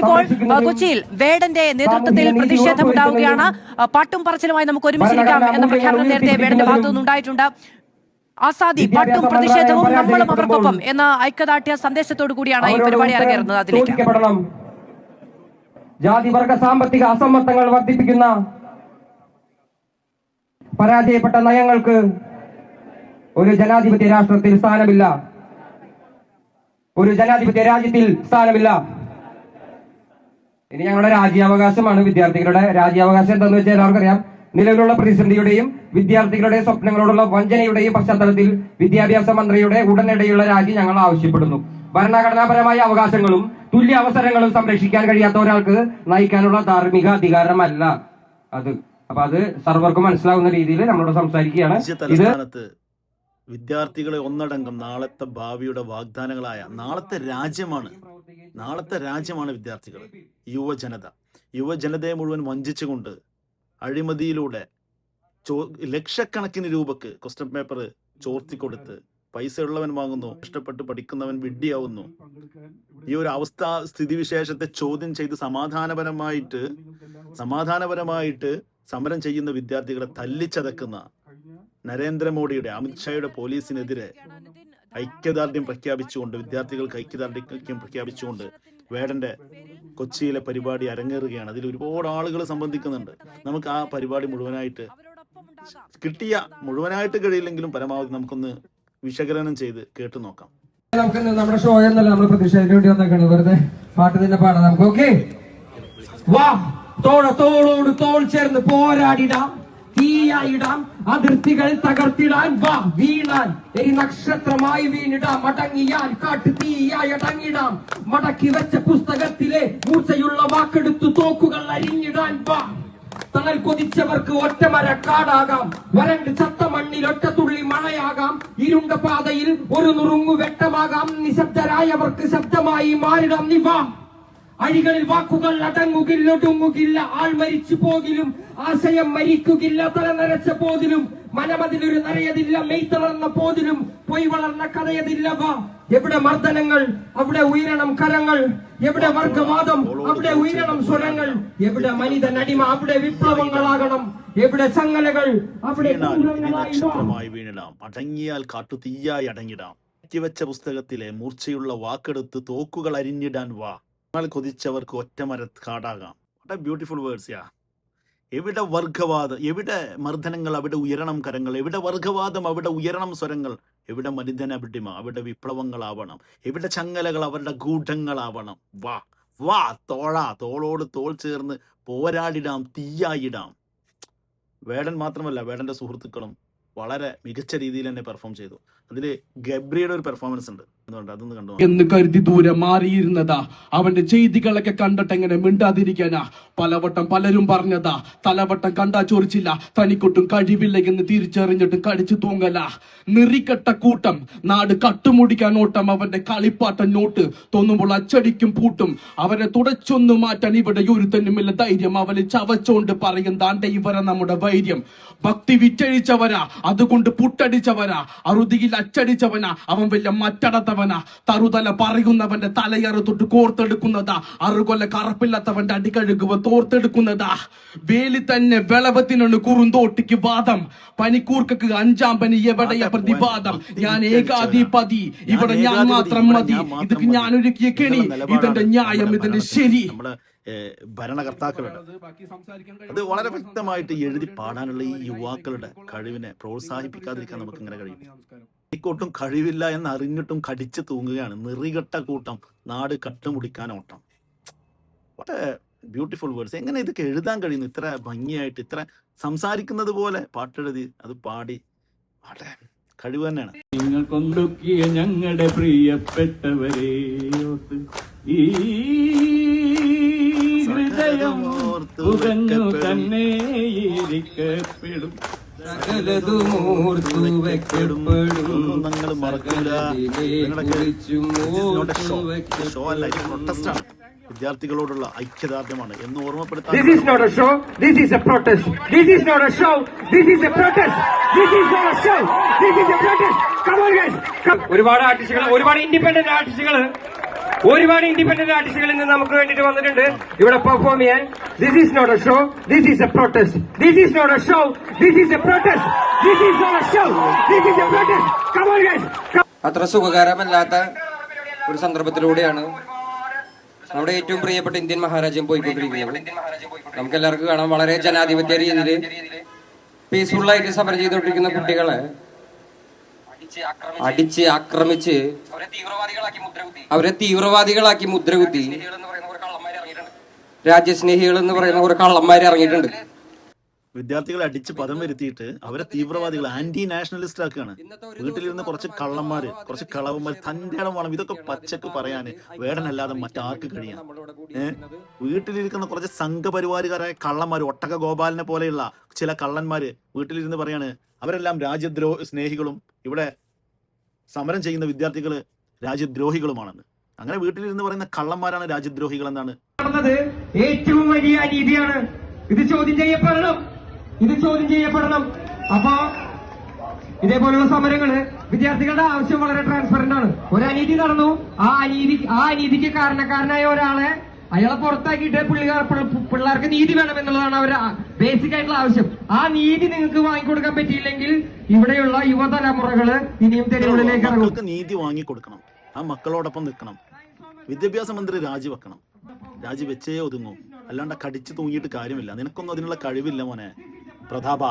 ഇപ്പോൾ കൊച്ചിയിൽ വേടന്റെ നേതൃത്വത്തിൽ പ്രതിഷേധമുണ്ടാവുകയാണ്. പാട്ടും പറച്ചിലുമായി നമുക്ക് ഒരുമിച്ചിരിക്കാം എന്ന പ്രഖ്യാപനം നേരത്തെ വേടന്റെ ഭാഗത്തു നിന്നുണ്ടായിട്ടുണ്ട്. ആസാദി, പാട്ടും പ്രതിഷേധവും നമ്മളും അവർക്കൊപ്പം എന്ന ഐക്യദാർഢ്യ സന്ദേശത്തോടു കൂടിയാണ് ഈ പരിപാടി അരങ്ങേറുന്നത്. അതിലേക്ക് ജാതിവർഗ സാമ്പത്തിക അസമത്വങ്ങൾ വർദ്ധിപ്പിക്കുന്ന പരാജയപ്പെട്ട നയങ്ങൾക്ക് ഒരു ജനാധിപത്യ രാഷ്ട്രത്തിൽ സ്ഥാനമില്ല, ഒരു ജനാധിപത്യ രാജ്യത്തിൽ സ്ഥാനമില്ല. ഇനി ഞങ്ങളുടെ രാജ്യാവകാശമാണ് വിദ്യാർത്ഥികളുടെ രാജ്യാവകാശം എന്താണെന്ന് വെച്ചാൽ എല്ലാവർക്കറിയാം. നിലവിലുള്ള പ്രതിസന്ധിയുടെയും വിദ്യാർത്ഥികളുടെ സ്വപ്നങ്ങളോടുള്ള വഞ്ചനയുടെയും പശ്ചാത്തലത്തിൽ വിദ്യാഭ്യാസ മന്ത്രിയുടെ ഉടനടിയുള്ള രാജി ഞങ്ങൾ ആവശ്യപ്പെടുന്നു. ഭരണഘടനാപരമായ അവകാശങ്ങളും തുല്യ അവസരങ്ങളും സംരക്ഷിക്കാൻ കഴിയാത്ത ഒരാൾക്ക് നയിക്കാനുള്ള ധാർമ്മിക അധികാരമല്ല അത്. അപ്പൊ അത് സർവർക്കും മനസ്സിലാവുന്ന രീതിയിൽ നമ്മളോട് സംസാരിക്കുകയാണ്. തലസ്ഥാനത്ത് വിദ്യാർത്ഥികളെ ഒന്നടങ്കം നാളത്തെ ഭാവിയുടെ വാഗ്ദാനങ്ങളായ നാളത്തെ രാജ്യമാണ് വിദ്യാർത്ഥികൾ. യുവജനതയെ മുഴുവൻ വഞ്ചിച്ചുകൊണ്ട് അഴിമതിയിലൂടെ ലക്ഷക്കണക്കിന് രൂപക്ക് ക്വസ്റ്റ്യൻ പേപ്പർ ചോർത്തിക്കൊടുത്ത് പൈസ ഉള്ളവൻ വാങ്ങുന്നു, ഇഷ്ടപ്പെട്ട് പഠിക്കുന്നവൻ വിഡ്ഢിയാവുന്നു. ഈ ഒരു സ്ഥിതിവിശേഷത്തെ ചോദ്യം ചെയ്ത് സമാധാനപരമായിട്ട് സമരം ചെയ്യുന്ന വിദ്യാർത്ഥികളെ തല്ലിച്ചതക്കുന്ന നരേന്ദ്രമോദിയുടെ, അമിത്ഷായുടെ പോലീസിനെതിരെ ഐക്യദാർഢ്യം പ്രഖ്യാപിച്ചുകൊണ്ട്, വിദ്യാർത്ഥികൾക്ക് ഐക്യദാർഢ്യം പ്രഖ്യാപിച്ചുകൊണ്ട് വേടന്റെ കൊച്ചിയിലെ പരിപാടി അരങ്ങേറുകയാണ്. അതിൽ ഒരുപാട് ആളുകൾ സംബന്ധിക്കുന്നുണ്ട്. നമുക്ക് ആ പരിപാടി മുഴുവനായിട്ട് കഴിയില്ലെങ്കിലും പരമാവധി നമുക്കൊന്ന് വിശകലനം ചെയ്ത് കേട്ടു നോക്കാം. നമുക്ക് നമ്മുടെ ഷോ എന്നല്ല, നമ്മൾ പ്രതിഷേധത്തിന് വേണ്ടി വന്നേക്കാണ്. വെറുതെ പാട്ട് തന്നെ പാടാം നമുക്ക്. ഓക്കെ, വാ, തോളോട് തോൾ ചേർന്ന് പോരാടിടാം, തീയായിടാം, അതിർത്തികൾ തകർത്തിടാൻ, വാ വീണാൻ എരി നക്ഷത്രമായി വീണിടാം, അടങ്ങിയാൽ കാട്ടു തീയായി അടങ്ങിടാം, മടക്കി വെച്ച പുസ്തകത്തിലെ മൂർച്ചയുള്ള വാക്കെടുത്തു തോക്കുകൾ അരിഞ്ഞിടാൻ, വാ തണൽ കൊതിച്ചവർക്ക് ഒറ്റമര കാടാകാം, വരണ്ട് ചത്ത മണ്ണിൽ ഒറ്റ തുള്ളി മഴയാകാം, ഇരുണ്ട പാതയിൽ ഒരു നുറുങ്ങു വെട്ടമാകാം, നിശബ്ദരായവർക്ക് ശബ്ദമായി മാറിടാം, നീ വാ. അഴികളിൽ വാക്കുകൾ അടങ്ങുകില്ല, ഒടുങ്ങുകില്ല, ആൾ മരിച്ചു പോകിലും ആശയം മരിക്കുകില്ല, തല നരച്ച പോതിലും മനമതിലൊരു നരയതില്ല, മെയ് തളർന്ന പോതിലും പൊയ് വളർന്ന കഥയതില്ല, വാ. എവിടെ മർദ്ദനങ്ങൾ അവിടെ ഉയരണം കരങ്ങൾ, എവിടെ വർഗവാദം അവിടെ ഉയരണം സ്വരങ്ങൾ, എവിടെ മനിതനടിമ അവിടെ വിപ്ലവങ്ങളാകണം, എവിടെ ചങ്ങലകൾ അവിടെ നക്ഷത്രമായി വീണിടാം, അടങ്ങിയാൽ കാട്ടു തീയായി അടങ്ങിടാം, വെച്ച പുസ്തകത്തിലെ മൂർച്ചയുള്ള വാക്കെടുത്ത് തോക്കുകൾ അരിഞ്ഞിടാൻ, വാ കൊതിച്ചവർക്ക് ഒറ്റമര കാടാകാം. വാട്ട് ബ്യൂട്ടിഫുൾ വേർഡ്സ് യാ. എവിടെ വർഗവാദം, എവിടെ മർദ്ദനങ്ങൾ അവിടെ ഉയരണം കരങ്ങൾ, എവിടെ വർഗവാദം അവിടെ ഉയരണം സ്വരങ്ങൾ, എവിടെ മനിതനടിമ അവിടെ വിപ്ലവങ്ങളാവണം, എവിടെ ചങ്ങലകൾ അവരുടെ ഗൂഢങ്ങളാവണം, വാ വാ തോളോട് തോൾ ചേർന്ന് പോരാടിടാം, തീയായിടാം. വേടൻ മാത്രമല്ല, വേടന്റെ സുഹൃത്തുക്കളും വളരെ മികച്ച രീതിയിൽ തന്നെ പെർഫോം ചെയ്തു. അതില് ഗബ്രിയുടെ ഒരു പെർഫോമൻസ് ഉണ്ട്, അതൊന്ന് കണ്ടു എന്ന് കരുതി ദൂരെ മാറിയിരുന്നതാ. അവന്റെ ചെയ്തികളൊക്കെ കണ്ടിട്ട് എങ്ങനെ മിണ്ടാതിരിക്കാനാ. പലവട്ടം പലരും പറഞ്ഞതാ, തലവട്ടം കണ്ടാ ചൊറിച്ചില്ല, തനിക്കൊട്ടും കഴിവില്ല എന്ന് തിരിച്ചറിഞ്ഞിട്ടും കടിച്ചു തൂങ്ങല. നിറിക്കട്ട കൂട്ടം, നാട് കട്ടുമുടിക്കാൻ ഓട്ടം, അവന്റെ കളിപ്പാട്ടം നോട്ട് തോന്നുമ്പോൾ അച്ചടിക്കും പൂട്ടും. അവരെ തുടച്ചൊന്നു മാറ്റാൻ ഇവിടെ ഒരുത്തനുമില്ല ധൈര്യം. അവന് ചവച്ചോണ്ട് പറയും, താണ്ടെ ഇവരെ നമ്മുടെ വൈര്യം. ഭക്തി വിറ്റഴിച്ചവരാ, അതുകൊണ്ട് പുട്ടടിച്ചവരാ, അറുതിയിൽ അച്ചടിച്ചവനാ, അവൻ വലിയ മറ്റടത്തവനാ. തറുതല പറയുന്നവന്റെ തലയറു തൊട്ട് കോർത്തെടുക്കുന്നതാ, അറുകൊല്ല കറപ്പില്ലാത്തവന്റെ അടികഴുകുവ തോർത്തെടുക്കുന്നതാ. വേലി തന്നെ വിളവത്തിനാണ് കുറുന്തോട്ടിക്ക് വാദം, പനിക്കൂർക്കക്ക് അഞ്ചാം പനി എവിടെയ പ്രതിവാദം. ഞാൻ ഏകാധിപതി, ഇവിടെ ഞാൻ മാത്രം മതി, ഇതൊക്കെ ഞാൻ ഒരുക്കിയ കെണി, ഇതിന്റെ ന്യായം, ഇതിന്റെ ശരി. ഭരണകർത്താക്കളുടെ അത് വളരെ വ്യക്തമായിട്ട് എഴുതി പാടാനുള്ള ഈ യുവാക്കളുടെ കഴിവിനെ പ്രോത്സാഹിപ്പിക്കാതിരിക്കാൻ നമുക്ക് ഇങ്ങനെ കഴിയും. എനിക്കൊട്ടും കഴിവില്ല എന്ന് അറിഞ്ഞിട്ടും കടിച്ചു തൂങ്ങുകയാണ്. നിറികെട്ട കൂട്ടം, നാട് കട്ടുമുടിക്കാൻ ഓട്ടം. What A beautiful words. എങ്ങനെ ഇതൊക്കെ എഴുതാൻ കഴിയുന്നു? ഇത്ര ഭംഗിയായിട്ട്, ഇത്ര സംസാരിക്കുന്നത് പോലെ പാട്ടെഴുതി അത് പാടി. വളരെ കഴിവ് തന്നെയാണ്. നിങ്ങൾ കൊണ്ടൊക്കിയ ഞങ്ങളുടെ പ്രിയപ്പെട്ടവരെ ഈ ഹൃദയം പുകഞ്ഞു തന്നെ ഇരിക്കപ്പെടും, സകലതുമോർത്തു വെക്കപ്പെടും, നിങ്ങൾ മറക്കില്ല. വിദ്യാർത്ഥികളോടുള്ള ഐക്യദാർഢ്യമാണ് എന്ന് ഓർമ്മപ്പെടുത്താൻ. This is not a show, this is a protest. This is not a show, this is a protest. This is not a show, this is a protest. Come on guys, come. ഒരുപാട് ആർട്ടിസ്റ്റുകൾ, ഒരുപാട് independent ആർട്ടിസ്റ്റുകൾ ഒരുപാട് independent ആർട്ടിസ്റ്റുകൾ ഇന്ന് നമുക്ക് വേണ്ടിയിട്ട് വന്നിട്ടുണ്ട് ഇവിടെ പെർഫോം ചെയ്യാൻ. This is not a show, this is a protest. This is not a show, this is a protest. This is not a show, this is a protest. Come on guys. അത്ര സുഖകരമല്ലാത്ത ഒരു സന്ദർഭത്തിലൂടെയാണ് നമ്മുടെ ഏറ്റവും പ്രിയപ്പെട്ട Indian മഹാരാജ്യം പോയിക്കൊണ്ടിരിക്കുന്നത്. നമുക്ക് എല്ലാവർക്കും കാണാം, വളരെ ജനാധിപത്യ രീതിയിൽ പീസ്ഫുള്ളായിട്ട് സമരം ചെയ്തുകൊണ്ടിരിക്കുന്ന കുട്ടികളെ അടിച്ച് ആക്രമിച്ച് അവരെ തീവ്രവാദികളാക്കി മുദ്രകുത്തി രാജ്യസ്നേഹികൾ എന്ന് പറയുന്ന ഒരു കള്ളന്മാര് ഇറങ്ങിയിട്ടുണ്ട്. വിദ്യാർത്ഥികളെ അടിച്ച് പദം വരുത്തിയിട്ട് അവരെ തീവ്രവാദികൾ, ആന്റി നാഷണലിസ്റ്റ് ആക്കുകയാണ്. വീട്ടിലിരുന്ന് കുറച്ച് കള്ളന്മാര്, കുറച്ച് കളവന്മാർ, തന്റെ ഇടം വേണം ഇതൊക്കെ പച്ചക്ക് പറയാന് വേടനല്ലാതെ മറ്റാർക്ക് കഴിയാം. വീട്ടിലിരിക്കുന്ന കുറച്ച് സംഘപരിവാരുകാരായ കള്ളന്മാര്, ഒട്ടക ഗോപാലിനെ പോലെയുള്ള ചില കള്ളന്മാര് വീട്ടിലിരുന്ന് പറയാണ് അവരെല്ലാം സ്നേഹികളും ഇവിടെ സമരം ചെയ്യുന്ന വിദ്യാർത്ഥികള് രാജ്യദ്രോഹികളുമാണെന്ന്. അങ്ങനെ വീട്ടിലിരുന്ന് പറയുന്ന കള്ളന്മാരാണ് രാജ്യദ്രോഹികൾ എന്നാണ്. നടന്നത് ഏറ്റവും വലിയ അനീതിയാണ്. ഇത് ചോദ്യം ചെയ്യപ്പെടണം, ഇത് ചോദ്യം ചെയ്യപ്പെടണം. അപ്പോ ഇതേപോലുള്ള സമരങ്ങള് വിദ്യാർത്ഥികളുടെ ആവശ്യം വളരെ ട്രാൻസ്പെറന്റ് ആണ്. ഒരു അനീതി നടന്നു, ആ അനീതിക്ക് കാരണക്കാരനായ ഒരാളെ അയാളെ പുറത്താക്കിയിട്ട് പിള്ളേർക്ക് നീതി വേണമെന്നുള്ളതാണ് അവരുടെ ബേസിക് ആയിട്ടുള്ള ആവശ്യം. ആ നീതി നിങ്ങൾക്ക് വാങ്ങിക്കൊടുക്കാൻ പറ്റിയില്ലെങ്കിൽ ഇവിടെയുള്ള യുവതലമുറകള് ഇനിയും തെരുവുകളിലേക്ക് ഇറങ്ങും. മക്കൾക്ക് നീതി വാങ്ങിക്കൊടുക്കണം, ആ മക്കളോടൊപ്പം നിൽക്കണം. വിദ്യാഭ്യാസ മന്ത്രി രാജിവെക്കണം, രാജിവെച്ചേ ഒതുങ്ങൂ, അല്ലാണ്ട് കടിച്ചു തൂങ്ങിയിട്ട് കാര്യമില്ല. നിനക്കൊന്നും അതിനുള്ള കഴിവില്ല മോനെ പ്രതാപ.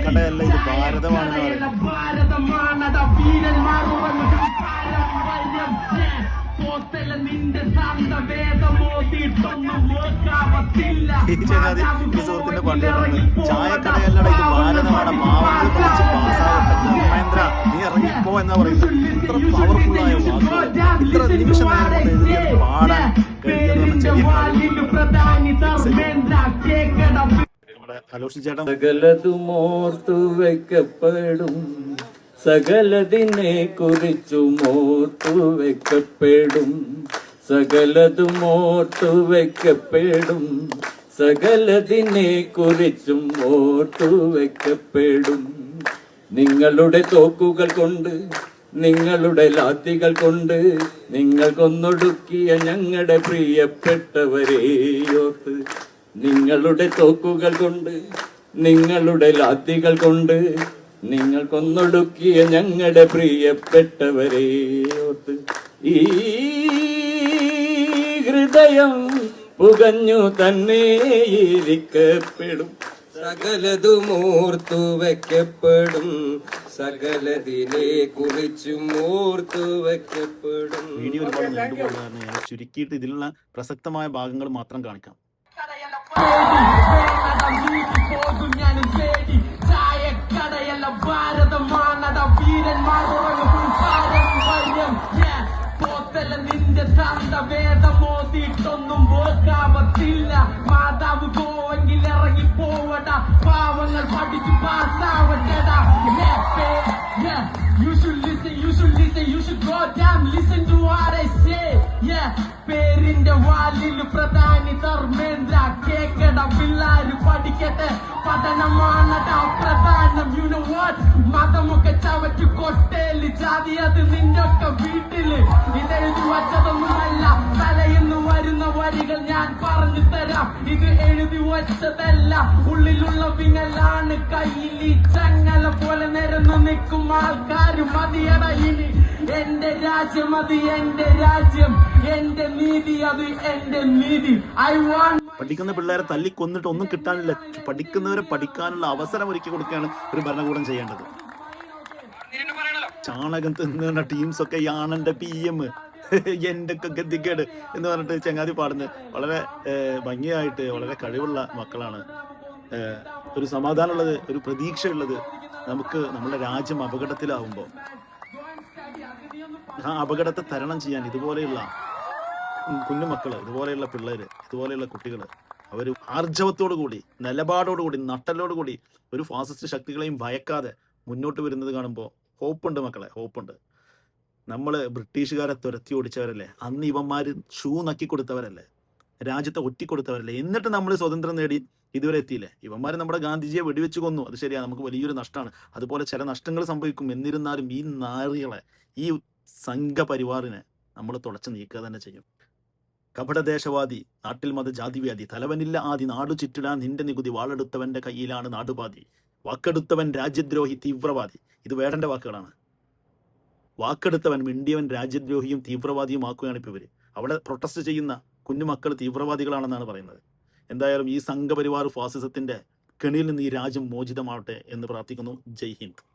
കടയല്ല, ഇത് ഭാരതമാണെന്ന് ഈ സുഹൃത്തിന്റെ പാട്ടിലാണ്. ചായക്കടയല്ലട ഇത് ഭാരതമാണ്, പാവങ്ങൾ കളിച്ച് പാസ്സാകട്ടെ. ധർമ്മേന്ദ്ര നീ ഇറങ്ങിപ്പോ എന്നാ പറയുന്നത്. ഇത്ര പവർഫുള്ളായ വാക്കുകൾ ഇത്ര നിമിഷ നേരം കൊണ്ട് എഴുതിയത് പാടാൻ കഴിയുന്ന നമ്മുടെ കലോഷി ചേട്ടൻ സകലതുമോർത്തു വെക്കപ്പെടും, സകലതിനെ കുറിച്ചുമോർത്തു വെക്കപ്പെടും, സകലതുമോർത്തു വെക്കപ്പെടും, സകലതിനെ കുറിച്ചും ഓർത്തു വെക്കപ്പെടും. നിങ്ങളുടെ തോക്കുകൾ കൊണ്ട്, നിങ്ങളുടെ ലാത്തികൾ കൊണ്ട് നിങ്ങൾ കൊന്നൊടുക്കിയ ഞങ്ങളുടെ പ്രിയപ്പെട്ടവരെ ഓർത്ത്. നിങ്ങളുടെ തോക്കുകൾ കൊണ്ട്, നിങ്ങളുടെ ലാത്തികൾ കൊണ്ട് നിങ്ങൾ കൊന്നൊടുക്കിയ ഞങ്ങളുടെ പ്രിയപ്പെട്ടവരെ ഓർത്ത്. ഈ ഹൃദയം പുകഞ്ഞു തന്നെ ഇരിക്കപ്പെടും, സകലതുമോർത്തു വെക്കപ്പെടും, സകലതിനെ കുറിച്ചും ഓർത്തു വെക്കപ്പെടും. വീഡിയോ ഒരുപാട് നീണ്ടുപോകുന്ന കാരണം ഞാൻ ചുരുക്കിയിട്ട് ഇതിലുള്ള പ്രസക്തമായ ഭാഗങ്ങൾ മാത്രം കാണിക്കാം. ചായക്കടയല്ല ഭാരതമാണട വീരന്മാർ ഉറങ്ങും പാരമ്പര്യം. പോത്തല്ല നിന്റെ തന്ത വേദമോദിട്ടൊന്നും ഓർക്കാവത്തില്ല. മാതാവ് പോവെങ്കിൽ ഇറങ്ങി പോവട, പാവങ്ങൾ പഠിച്ചു പാസ്സാവട്ടടാ. You should listen, you should listen, you should go down, listen to what I say. പേരിന്റെ വാലിൽ പ്രധാനി ധർമ്മേന്ദ്ര, കേക്കട പിള്ളാര് പഠിക്കട്ടെ, പഠനമാണടാ പ്രധാനം. You know what? മതമൊക്കെ ചവറ്റ് കൊട്ടേല്, ജാതി അത് നിന്റെ ഒക്കെ വീട്ടില്. ഇതെഴുതി വച്ചതൊന്നുമല്ല, തലയിന്ന് വരുന്ന വരികൾ ഞാൻ പറഞ്ഞു തരാം. ഇത് എഴുതി വച്ചതല്ല, ഉള്ളിലുള്ള വിങ്ങലാണ്. കയ്യിൽ ഈ ചങ്ങല പോലെ നിരന്നു നിൽക്കും ആൾക്കാര്. മതിയട ഇനി എന്റെ രാജ്യം, അത് എന്റെ രാജ്യം, എന്റെ നീതി അത് എന്റെ നീതി. പഠിക്കുന്ന പിള്ളേരെ തല്ലിക്കൊന്നിട്ട് ഒന്നും കിട്ടാനില്ല. പഠിക്കുന്നവരെ പഠിക്കാനുള്ള അവസരം ഒരുക്കി കൊടുക്കുകയാണ് ഒരു ഭരണകൂടം ചെയ്യേണ്ടത്. ചാണകം തിന്നുന്ന ടീംസ് ഒക്കെ യാണെന്റെ PM എന്റെ ഒക്കെ ഗതികേട് എന്ന് പറഞ്ഞിട്ട് ചങ്ങാതി പാടുന്നത് വളരെ ഭംഗിയായിട്ട് വളരെ കഴിവുള്ള മക്കളാണ്. ഒരു സമാധാനമുള്ളത്, ഒരു പ്രതീക്ഷയുള്ളത്. നമുക്ക് നമ്മുടെ രാജ്യം അപകടത്തിലാവുമ്പോൾ ആ അപകടത്തെ തരണം ചെയ്യാൻ ഇതുപോലെയുള്ള കുഞ്ഞുമക്കള്, ഇതുപോലെയുള്ള പിള്ളേര്, ഇതുപോലെയുള്ള കുട്ടികൾ അവർ ആർജവത്തോടു കൂടി, നിലപാടോടുകൂടി, നട്ടലോടുകൂടി ഒരു ഫാസിസ്റ്റ് ശക്തികളെയും ഭയക്കാതെ മുന്നോട്ട് വരുന്നത് കാണുമ്പോൾ ഹോപ്പുണ്ട് മക്കളെ, ഹോപ്പുണ്ട്. നമ്മൾ ബ്രിട്ടീഷുകാരെ തുരത്തി ഓടിച്ചവരല്ലേ, അന്ന് ഇവന്മാര് ഷൂ നക്കി കൊടുത്തവരല്ലേ, രാജ്യത്തെ ഒറ്റിക്കൊടുത്തവരല്ലേ. എന്നിട്ട് നമ്മൾ സ്വതന്ത്രം നേടി ഇതുവരെ എത്തിയില്ലേ. ഇവന്മാർ നമ്മുടെ ഗാന്ധിജിയെ വെടിവെച്ച് കൊന്നു, അത് ശരിയാണ്, നമുക്ക് വലിയൊരു നഷ്ടമാണ്. അതുപോലെ ചില നഷ്ടങ്ങൾ സംഭവിക്കും. എന്നിരുന്നാലും ഈ നാറികളെ, ഈ സംഘപരിവാറിനെ നമ്മൾ തുടച്ചു നീക്കുക തന്നെ ചെയ്യും. കപടദേശവാദി, നാട്ടിൽ മത ജാതിവ്യാധി, തലവനില്ല ആദി, നാടു ചുറ്റിടാൻ നിന്റെ നികുതി, വാളെടുത്തവന്റെ കയ്യിലാണ് നാടുപാതി, വാക്കെടുത്തവൻ രാജ്യദ്രോഹി തീവ്രവാദി. ഇത് വേടന്റെ വാക്കുകളാണ്. വാക്കെടുത്തവൻ, മിണ്ടിയവൻ രാജ്യദ്രോഹിയും തീവ്രവാദിയും ആക്കുകയാണ് ഇപ്പോൾ ഇവർ. അവിടെ പ്രൊട്ടസ്റ്റ് ചെയ്യുന്ന കുഞ്ഞുമക്കൾ തീവ്രവാദികളാണെന്നാണ് പറയുന്നത്. എന്തായാലും ഈ സംഘപരിവാർ ഫാസിസത്തിന്റെ കെണിയിൽ നിന്ന് ഈ രാജ്യം മോചിതമാവട്ടെ എന്ന് പ്രാർത്ഥിക്കുന്നു. ജയ് ഹിന്ദ്.